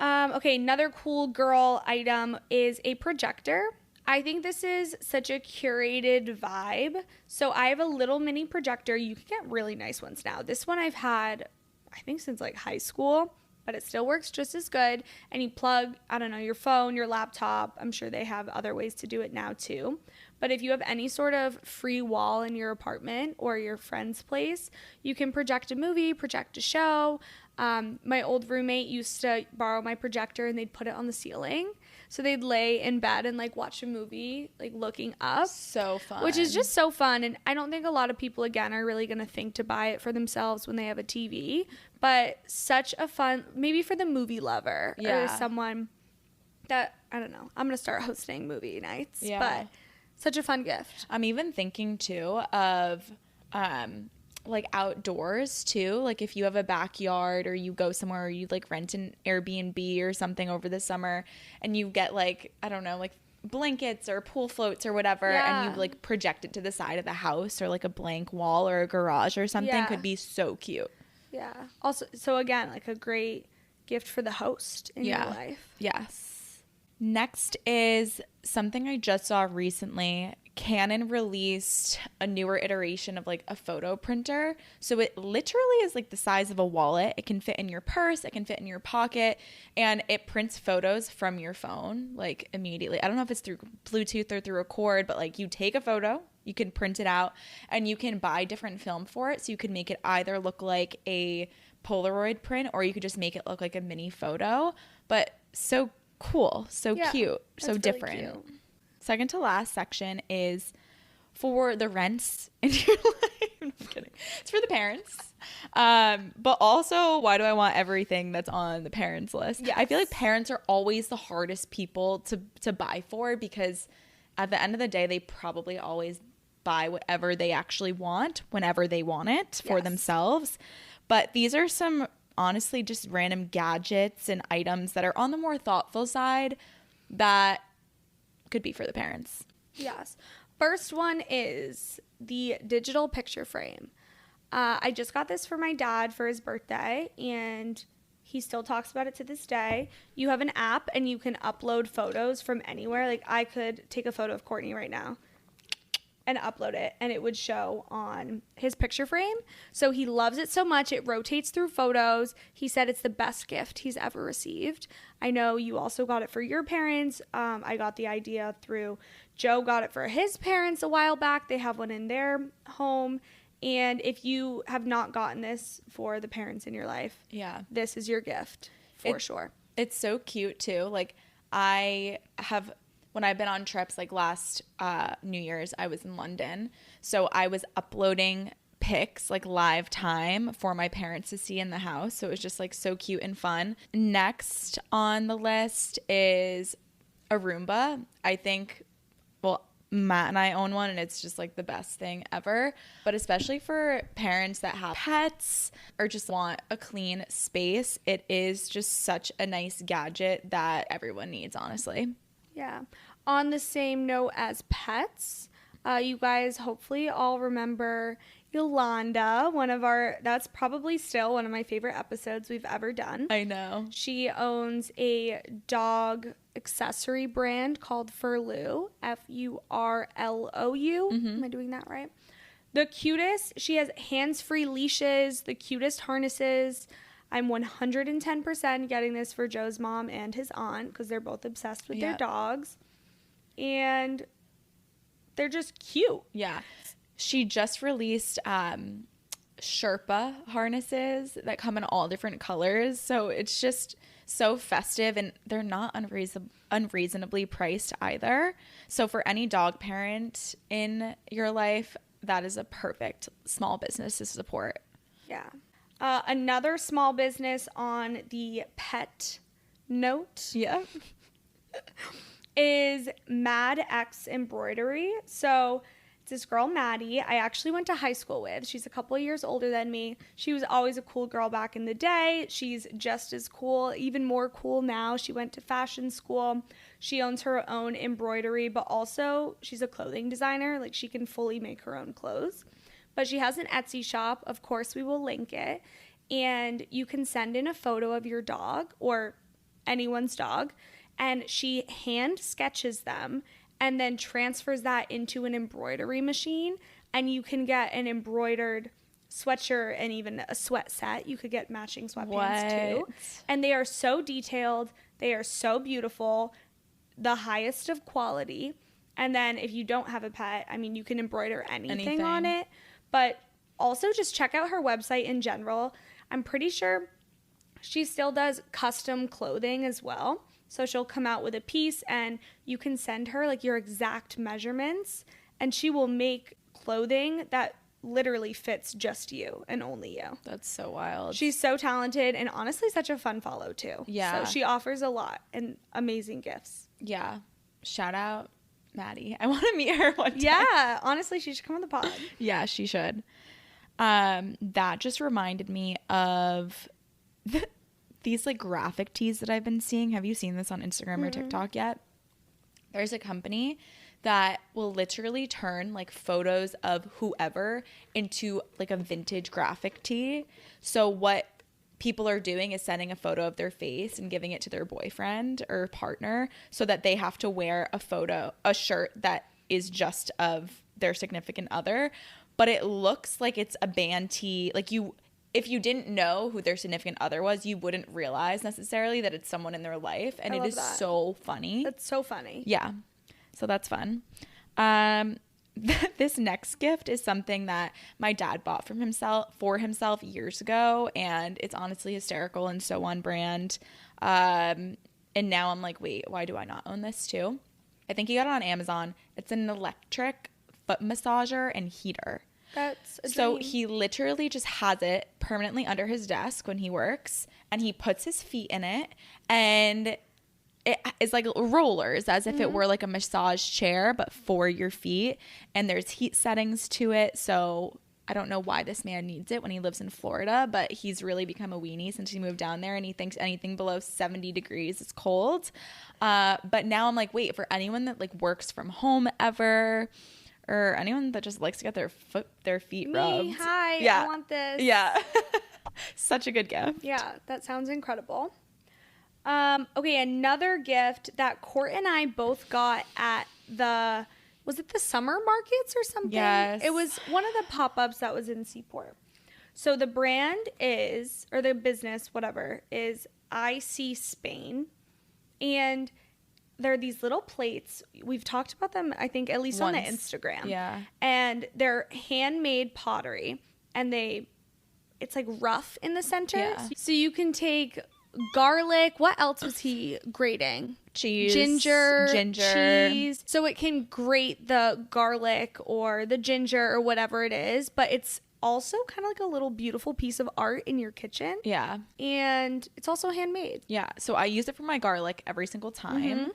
Okay, another cool girl item is a projector. I think this is such a curated vibe. So I have a little mini projector. You can get really nice ones now. This one I've had, I think, since like high school. but it still works just as good. And you plug, I don't know, your phone, your laptop. I'm sure they have other ways to do it now too. But if you have any sort of free wall in your apartment or your friend's place, you can project a movie, project a show. My old roommate used to borrow my projector and they'd put it on the ceiling. So they'd lay in bed and like watch a movie, like looking up. So fun. Which is just so fun. And I don't think a lot of people, again, are really going to think to buy it for themselves when they have a TV. But such a fun, maybe for the movie lover or someone that, I don't know, I'm going to start hosting movie nights. Yeah. But such a fun gift. I'm even thinking too of like outdoors too. Like if you have a backyard or you go somewhere or you like rent an Airbnb or something over the summer and you get like, I don't know, like blankets or pool floats or whatever, and you like project it to the side of the house or like a blank wall or a garage or something, could be so cute. Yeah. Also, so again, like a great gift for the host in your life. Yes. Next is something I just saw recently. Canon released a newer iteration of like a photo printer. So it literally is like the size of a wallet. It can fit in your purse, it can fit in your pocket, and it prints photos from your phone like immediately. I don't know if it's through Bluetooth or through a cord, but like you take a photo, you can print it out, and you can buy different film for it. So you can make it either look like a Polaroid print or you could just make it look like a mini photo. But so cool, so cute, so really different. Cute. Second to last section is for the rents in your life. I'm kidding. It's for the parents. But also, why do I want everything that's on the parents list? Yes. I feel like parents are always the hardest people to buy for, because at the end of the day, they probably always buy whatever they actually want whenever they want it for themselves. But these are some honestly just random gadgets and items that are on the more thoughtful side that could be for the parents. Yes. First one is the digital picture frame. I just got this for my dad for his birthday, and he still talks about it to this day. You have an app and you can upload photos from anywhere. Like I could take a photo of Courtney right now and upload it, and it would show on his picture frame. So he loves it so much. It rotates through photos. He said it's the best gift he's ever received. I know you also got it for your parents. I got the idea through Joe got it for his parents a while back. They have one in their home. And if you have not gotten this for the parents in your life, this is your gift for sure. It's so cute too. Like when I've been on trips, like last New Year's, I was in London. So I was uploading pics, like live time, for my parents to see in the house. So it was just like so cute and fun. Next on the list is a Roomba. I think, Matt and I own one, and it's just like the best thing ever. But especially for parents that have pets or just want a clean space, it is just such a nice gadget that everyone needs, honestly. Yeah. On the same note as pets, you guys hopefully all remember Yolanda, that's probably still one of my favorite episodes we've ever done. I know. She owns a dog accessory brand called Furlou, Furlou. Am I doing that right? The cutest. She has hands-free leashes, the cutest harnesses. I'm 110% getting this for Joe's mom and his aunt because they're both obsessed with their dogs. And they're just cute. Yeah. She just released Sherpa harnesses that come in all different colors. So it's just so festive, and they're not unreasonably priced either. So for any dog parent in your life, that is a perfect small business to support. Yeah. Another small business on the pet note is Mad X Embroidery. So it's this girl, Maddie, I actually went to high school with. She's a couple of years older than me. She was always a cool girl back in the day. She's just as cool, even more cool now. She went to fashion school. She owns her own embroidery, but also she's a clothing designer. Like, she can fully make her own clothes. But she has an Etsy shop. Of course, we will link it. And you can send in a photo of your dog or anyone's dog, and she hand sketches them and then transfers that into an embroidery machine, and you can get an embroidered sweatshirt and even a sweat set. You could get matching sweatpants What? too. And they are so detailed. They are so beautiful. The highest of quality. And then if you don't have a pet, I mean, you can embroider anything on it. But also just check out her website in general. I'm pretty sure she still does custom clothing as well. So she'll come out with a piece and you can send her like your exact measurements and she will make clothing that literally fits just you and only you. That's so wild. She's so talented and honestly such a fun follow too. Yeah. So she offers a lot and amazing gifts. Yeah. Shout out Maddie. I want to meet her one time. Yeah. Honestly, she should come on the pod. Yeah, she should. That just reminded me of these like graphic tees that I've been seeing. Have you seen this on Instagram or TikTok yet? There's a company that will literally turn like photos of whoever into like a vintage graphic tee. So what people are doing is sending a photo of their face and giving it to their boyfriend or partner so that they have to wear a shirt that is just of their significant other. But it looks like it's a band tee. Like if you didn't know who their significant other was, you wouldn't realize necessarily that it's someone in their life. And it is so funny. That's so funny. Yeah. So that's fun. This next gift is something that my dad bought for himself years ago, and it's honestly hysterical and so on brand. And now I'm like, wait, why do I not own this too? I think he got it on Amazon. It's an electric foot massager and heater. That's a dream. So he literally just has it permanently under his desk when he works, and he puts his feet in it, and it is like rollers, as if it were like a massage chair, but for your feet. And there's heat settings to it. So I don't know why this man needs it when he lives in Florida, but he's really become a weenie since he moved down there, and he thinks anything below 70 degrees is cold. But now I'm like, wait, for anyone that like works from home ever, or anyone that just likes to get their feet rubbed. Hi, Yeah. I want this. Yeah. Such a good gift. Yeah, that sounds incredible. Okay, another gift that Court and I both got at was it the summer markets or something? Yes. It was one of the pop-ups that was in Seaport. So the brand or the business, whatever, is IC Spain. And they're these little plates. We've talked about them, I think, at least Once. on the Instagram. Yeah. And they're handmade pottery. And it's like rough in the center. Yeah. So you can take garlic. What else was he grating? Cheese. Ginger. Cheese. So it can grate the garlic or the ginger or whatever it is. But it's also kind of like a little beautiful piece of art in your kitchen. Yeah. And it's also handmade. Yeah. So I use it for my garlic every single time.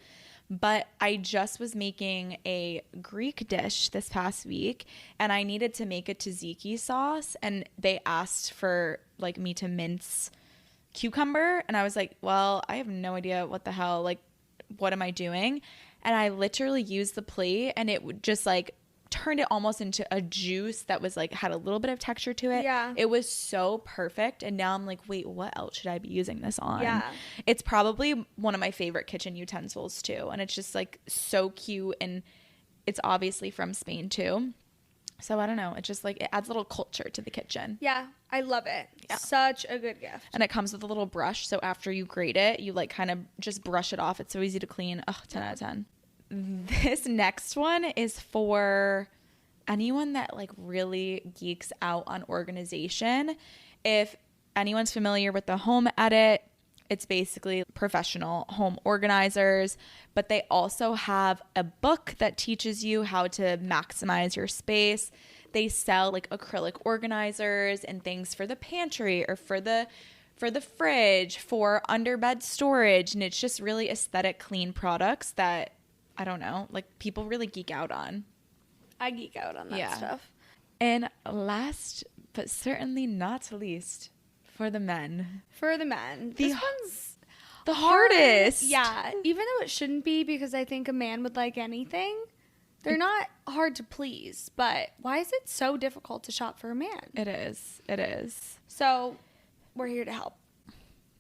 But I just was making a Greek dish this past week, and I needed to make a tzatziki sauce, and they asked for like me to mince cucumber, and I was like, well, I have no idea what the hell, like, what am I doing? And I literally used the plate, and it would just like turned it almost into a juice that was like had a little bit of texture to it. Yeah. It was so perfect. And now I'm like, wait, what else should I be using this on? Yeah. It's probably one of my favorite kitchen utensils too. And it's just like so cute, and it's obviously from Spain too. So I don't know. It's just like it adds a little culture to the kitchen. Yeah, I love it. Yeah. Such a good gift. And it comes with a little brush. So after you grate it, you like kind of just brush it off. It's so easy to clean. Oh, 10 out of 10. This next one is for anyone that like really geeks out on organization. If anyone's familiar with the Home Edit, it's basically professional home organizers, but they also have a book that teaches you how to maximize your space. They sell like acrylic organizers and things for the pantry or for the fridge, for underbed storage, and it's just really aesthetic, clean products that I don't know, like people really geek out on. I geek out on that stuff. And last but certainly not least, for the men. For the men. This one's the hardest. Yeah, even though it shouldn't be, because I think a man would like anything. They're not hard to please, but why is it so difficult to shop for a man? It is. It is. So we're here to help.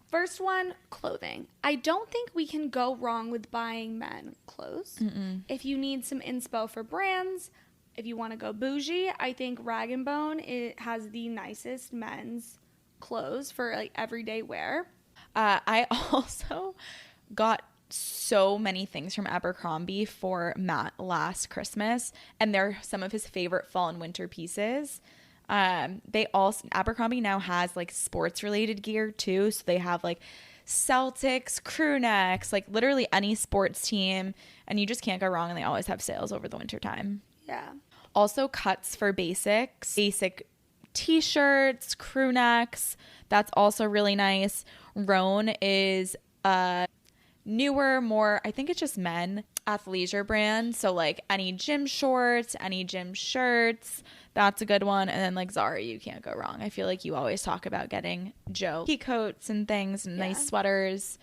First one, clothing. I don't think we can go wrong with buying men clothes. Mm-mm. If you need some inspo for brands, If you want to go bougie, I think Rag & Bone, it has the nicest men's clothes for like everyday wear. I also got so many things from Abercrombie for Matt last Christmas, and they're some of his favorite fall and winter pieces. Abercrombie now has like sports related gear too, so they have like Celtics, crew necks, like literally any sports team, and you just can't go wrong, and they always have sales over the winter time. Yeah. Also cuts for basic t-shirts, crew necks. That's also really nice. Roan is a newer, more, I think it's just men, athleisure brand. So like any gym shorts, any gym shirts, that's a good one. And then like Zara, you can't go wrong. I feel like you always talk about getting Joe key coats and things and nice sweaters.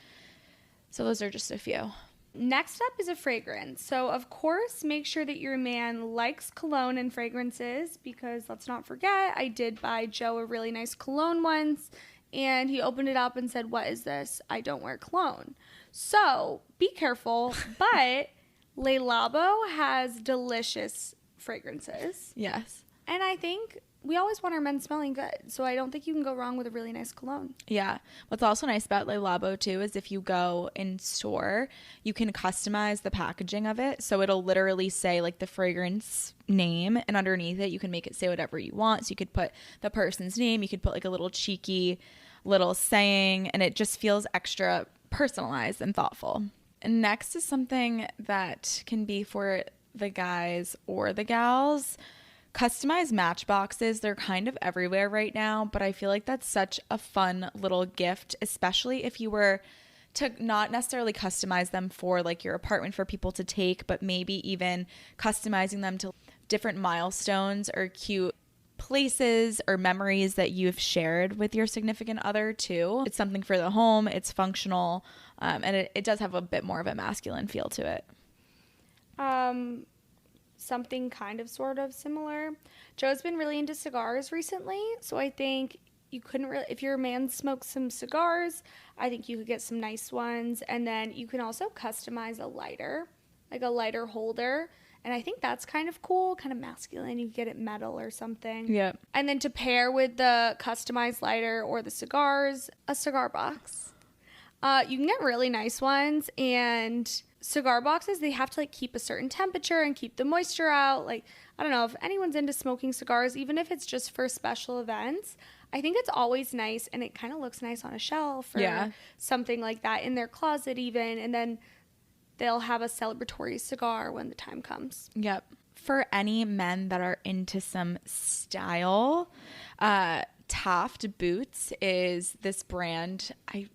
So those are just a few. Next up is a fragrance. So, of course, make sure that your man likes cologne and fragrances, because let's not forget, I did buy Joe a really nice cologne once, and he opened it up and said, "What is this? I don't wear cologne." So, be careful, but Le Labo has delicious fragrances. Yes. And I think we always want our men smelling good, so I don't think you can go wrong with a really nice cologne. Yeah. What's also nice about Le Labo too is if you go in store, you can customize the packaging of it. So it'll literally say like the fragrance name, and underneath it you can make it say whatever you want. So you could put the person's name, you could put like a little cheeky little saying, and it just feels extra personalized and thoughtful. And next is something that can be for the guys or the gals. Customized matchboxes, they're kind of everywhere right now, but I feel like that's such a fun little gift, especially if you were to not necessarily customize them for like your apartment for people to take, but maybe even customizing them to different milestones or cute places or memories that you've shared with your significant other too. It's something for the home, it's functional, and it does have a bit more of a masculine feel to it. Something kind of sort of similar. Joe's been really into cigars recently, so I think you couldn't really, if your man smokes some cigars, I think you could get some nice ones. And then you can also customize a lighter, like a lighter holder. And I think that's kind of cool, kind of masculine. You get it metal or something. Yeah. And then to pair with the customized lighter or the cigars, a cigar box. You can get really nice ones, and cigar boxes, they have to like keep a certain temperature and keep the moisture out. Like, I don't know if anyone's into smoking cigars, even if it's just for special events, I think it's always nice, and it kind of looks nice on a shelf or something like that, in their closet even, and then they'll have a celebratory cigar when the time comes. Yep. For any men that are into some style, Taft Boots is this brand. I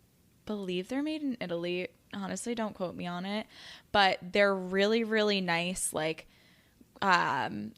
believe they're made in Italy. Honestly, don't quote me on it, but they're really, really nice, like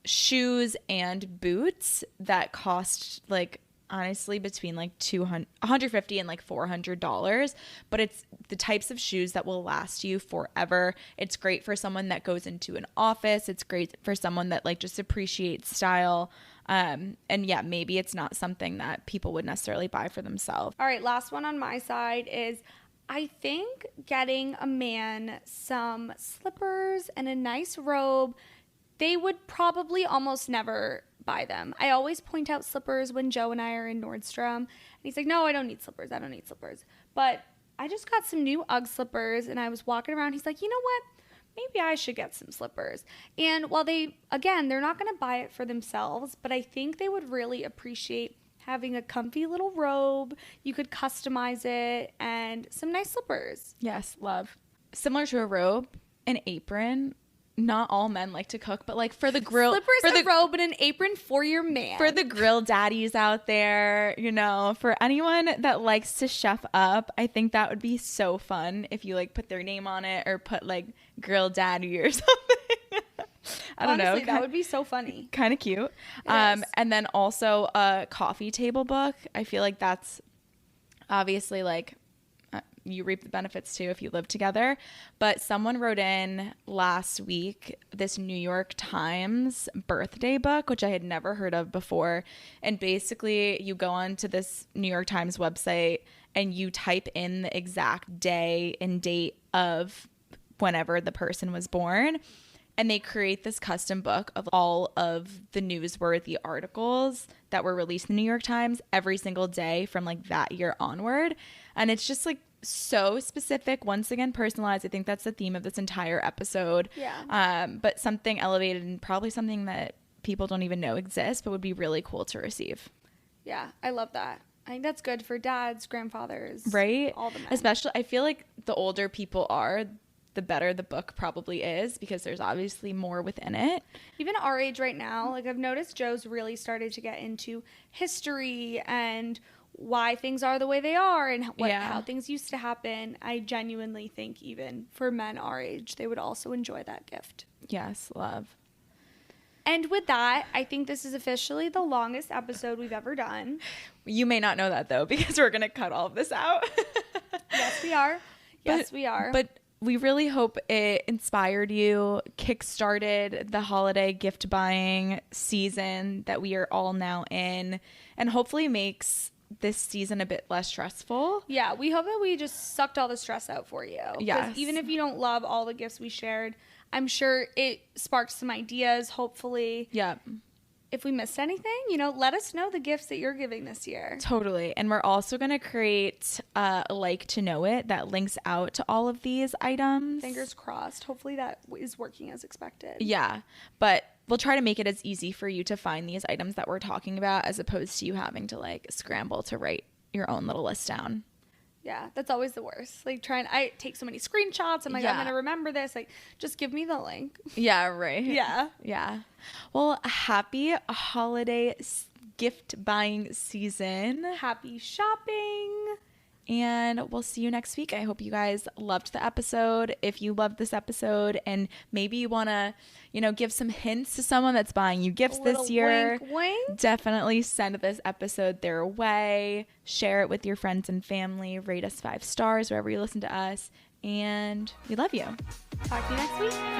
shoes and boots that cost like honestly between like $150 and like $400, but it's the types of shoes that will last you forever. It's great for someone that goes into an office. It's great for someone that like just appreciates style. And yeah, maybe it's not something that people would necessarily buy for themselves. All right, last one on my side is, I think getting a man some slippers and a nice robe, they would probably almost never buy them. I always point out slippers when Joe and I are in Nordstrom, and he's like, "No, I don't need slippers. I don't need slippers." But I just got some new UGG slippers, and I was walking around. He's like, "You know what? Maybe I should get some slippers." And while they're not going to buy it for themselves, but I think they would really appreciate having a comfy little robe. You could customize it, and some nice slippers. Yes, love. Similar to a robe, an apron. Not all men like to cook, but like for the grill, slippers, a robe, and an apron for your man. For the grill daddies out there, you know, for anyone that likes to chef up, I think that would be so fun if you like put their name on it or put like grill daddy or something. I don't know. Honestly, that would be so funny. Kind of cute. And then also a coffee table book. I feel like that's obviously like you reap the benefits too if you live together. But someone wrote in last week this New York Times birthday book, which I had never heard of before. And basically you go onto this New York Times website and you type in the exact day and date of whenever the person was born. And they create this custom book of all of the newsworthy articles that were released in the New York Times every single day from like that year onward. And it's just like so specific, once again personalized. I think that's the theme of this entire episode. Yeah. But something elevated and probably something that people don't even know exists, but would be really cool to receive. Yeah, I love that. I think that's good for dads, grandfathers, right? All the men. Especially, I feel like the older people are, the better the book probably is, because there's obviously more within it. Even our age right now, like I've noticed Joe's really started to get into history and why things are the way they are and how things used to happen. I genuinely think even for men our age, they would also enjoy that gift. Yes, love. And with that, I think this is officially the longest episode we've ever done. You may not know that though, because we're going to cut all of this out. Yes, we are. Yes, we are. But we really hope it inspired you, kickstarted the holiday gift buying season that we are all now in, and hopefully makes this season a bit less stressful. Yeah, we hope that we just sucked all the stress out for you. Yes. Even if you don't love all the gifts we shared, I'm sure it sparked some ideas, hopefully. Yeah. If we missed anything, let us know the gifts that you're giving this year. Totally. And we're also going to create a like to know it that links out to all of these items. Fingers crossed. Hopefully that is working as expected. Yeah. But we'll try to make it as easy for you to find these items that we're talking about, as opposed to you having to like scramble to write your own little list down. Yeah, that's always the worst. Like I take so many screenshots. I'm like, I'm going to remember this. Like, just give me the link. Yeah, right. Yeah. Yeah. Well, happy holiday gift buying season. Happy shopping. And we'll see you next week. I hope you guys loved the episode. If you loved this episode and maybe you want to, give some hints to someone that's buying you gifts this year, wink, wink. Definitely send this episode their way. Share it with your friends and family. Rate us 5 stars wherever you listen to us. And we love you. Talk to you next week.